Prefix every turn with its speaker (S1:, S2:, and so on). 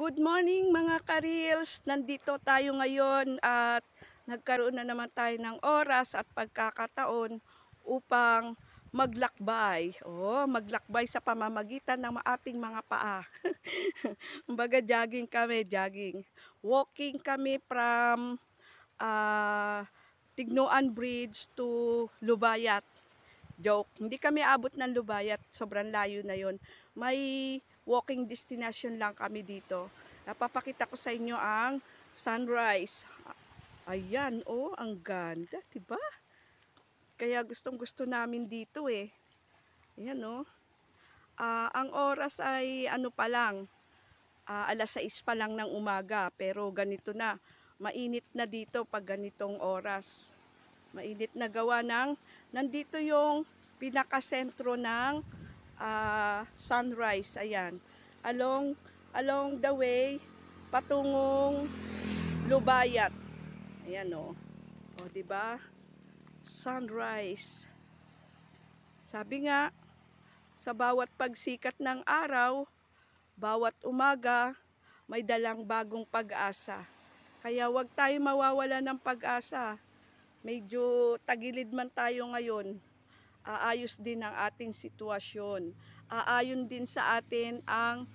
S1: Good morning mga ka-reels! Nandito tayo ngayon at nagkaroon na naman tayo ng oras at pagkakataon upang maglakbay. Maglakbay sa pamamagitan ng ating mga paa. Kumbaga jogging kami, jogging. Walking kami from Tignoan Bridge to Lubayat. Joke, hindi kami abot ng Lubayat, sobrang layo na yon. May walking destination lang kami dito. Napapakita ko sa inyo ang sunrise. Ayan, ang ganda, diba? Kaya gustong-gusto namin dito eh. Ayan, ang oras ay ano pa lang, alas 6 pa lang ng umaga, pero ganito na. Mainit na dito pag ganitong oras. Mainit na gawa ng nandito yung pinakasentro ng sunrise. Ayan, along the way patungong Lubayat. Ayan diba? Sunrise. Sabi nga, sa bawat pagsikat ng araw, bawat umaga may dalang bagong pag-asa. Kaya wag tayo mawawala ng pag-asa. Medyo tagilid man tayo ngayon, aayos din ang ating sitwasyon. Aayon din sa atin ang